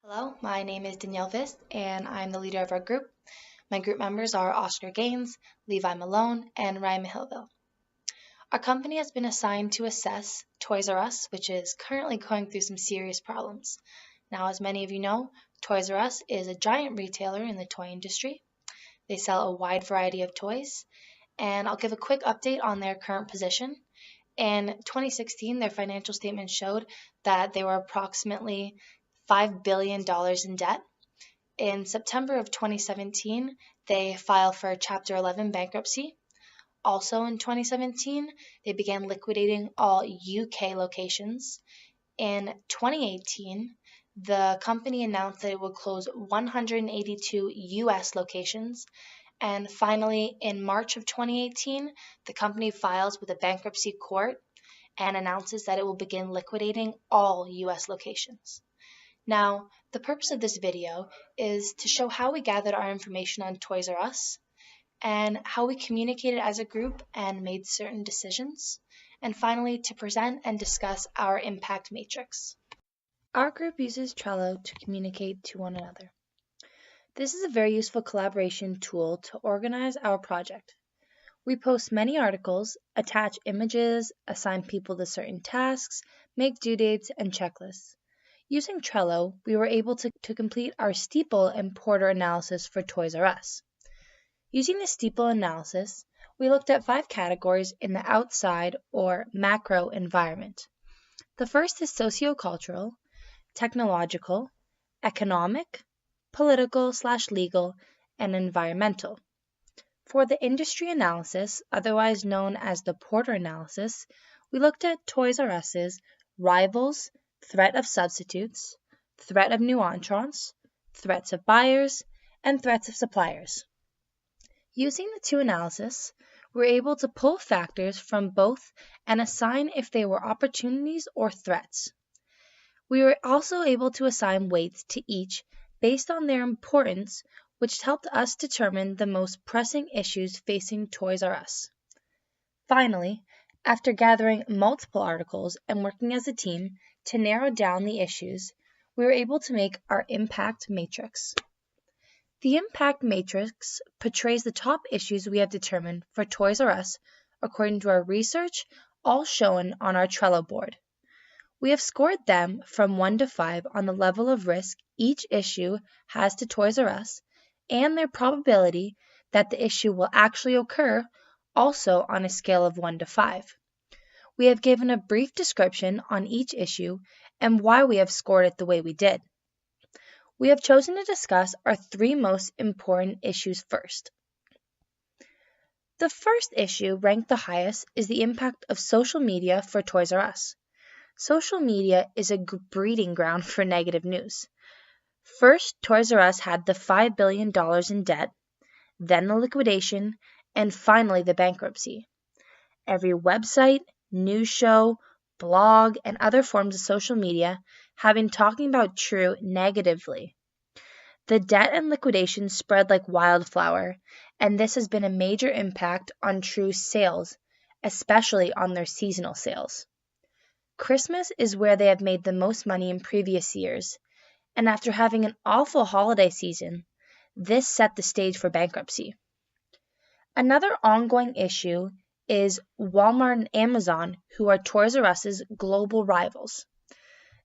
Hello, my name is Danielle Vist, and I'm the leader of our group. My group members are Oscar Gaines, Levi Malone, and Ryan Mahillville. Our company has been assigned to assess Toys R Us, which is currently going through some serious problems. Now, as many of you know, Toys R Us is a giant retailer in the toy industry. They sell a wide variety of toys, and I'll give a quick update on their current position. In 2016, their financial statement showed that they were approximately $5 billion in debt. In September of 2017, they filed for Chapter 11 bankruptcy. Also in 2017, they began liquidating all UK locations. In 2018, the company announced that it would close 182 US locations. And finally, in March of 2018, the company files with a bankruptcy court and announces that it will begin liquidating all US locations. Now, the purpose of this video is to show how we gathered our information on Toys R Us and how we communicated as a group and made certain decisions, and finally to present and discuss our impact matrix. Our group uses Trello to communicate to one another. This is a very useful collaboration tool to organize our project. We post many articles, attach images, assign people to certain tasks, make due dates, and checklists. Using Trello, we were able to complete our steeple and Porter analysis for Toys R Us. Using the steeple analysis, we looked at 5 categories in the outside or macro environment. The first is sociocultural, technological, economic, political/legal, and environmental. For the industry analysis, otherwise known as the Porter analysis, we looked at Toys R Us's rivals, threat of substitutes, threat of new entrants, threats of buyers, and threats of suppliers. Using the two analyses, we're able to pull factors from both and assign if they were opportunities or threats. We were also able to assign weights to each based on their importance, which helped us determine the most pressing issues facing Toys R Us. Finally, after gathering multiple articles and working as a team to narrow down the issues, we were able to make our impact matrix. The impact matrix portrays the top issues we have determined for Toys R Us according to our research, all shown on our Trello board. We have scored them from 1 to 5 on the level of risk each issue has to Toys R Us and their probability that the issue will actually occur, also on a scale of 1 to 5. We have given a brief description on each issue and why we have scored it the way we did. We have chosen to discuss our 3 most important issues first. The first issue, ranked the highest, is the impact of social media for Toys R Us. Social media is a breeding ground for negative news. First, Toys R Us had the $5 billion in debt, then the liquidation, and finally the bankruptcy. Every website, news show, blog, and other forms of social media have been talking about True negatively. The debt and liquidation spread like wildfire, and this has been a major impact on True's sales, especially on their seasonal sales. Christmas is where they have made the most money in previous years, and after having an awful holiday season, this set the stage for bankruptcy. Another ongoing issue is Walmart and Amazon, who are Toys R Us's global rivals.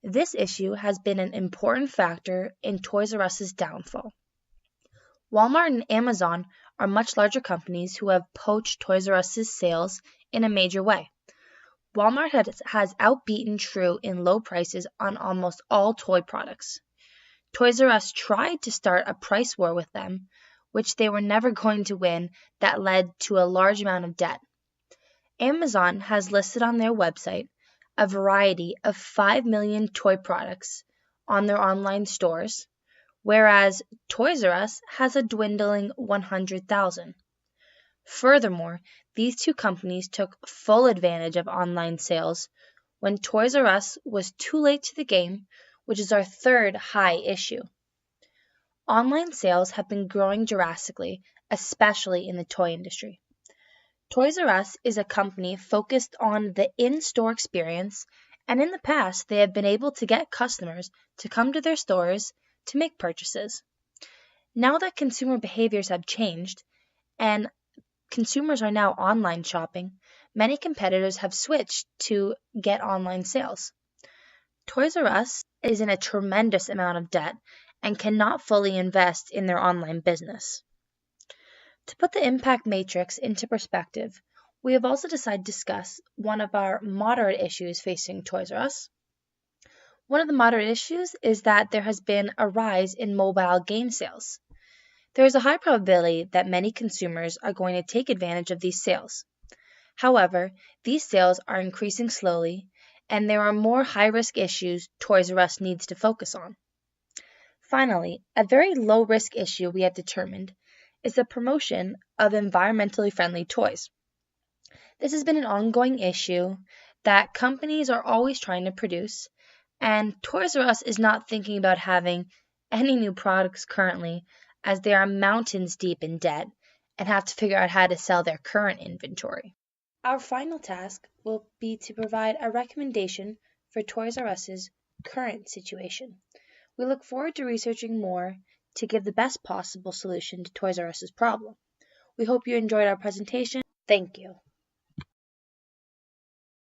This issue has been an important factor in Toys R Us's downfall. Walmart and Amazon are much larger companies who have poached Toys R Us's sales in a major way. Walmart has outbeaten True in low prices on almost all toy products. Toys R Us tried to start a price war with them, which they were never going to win, that led to a large amount of debt. Amazon has listed on their website a variety of 5 million toy products on their online stores, whereas Toys R Us has a dwindling 100,000. Furthermore, these two companies took full advantage of online sales when Toys R Us was too late to the game, which is our third high issue. Online sales have been growing drastically, especially in the toy industry. Toys R Us is a company focused on the in-store experience, and in the past they have been able to get customers to come to their stores, to make purchases. Now that consumer behaviors have changed and consumers are now online shopping, many competitors have switched to get online sales. Toys R Us is in a tremendous amount of debt and cannot fully invest in their online business. To put the impact matrix into perspective, we have also decided to discuss one of our moderate issues facing Toys R Us. One of the moderate issues is that there has been a rise in mobile game sales. There is a high probability that many consumers are going to take advantage of these sales. However, these sales are increasing slowly, and there are more high-risk issues Toys R Us needs to focus on. Finally, a very low-risk issue we have determined is the promotion of environmentally friendly toys. This has been an ongoing issue that companies are always trying to produce, and Toys R Us is not thinking about having any new products currently, as they are mountains deep in debt and have to figure out how to sell their current inventory. Our final task will be to provide a recommendation for Toys R Us's current situation. We look forward to researching more to give the best possible solution to Toys R Us's problem. We hope you enjoyed our presentation. Thank you.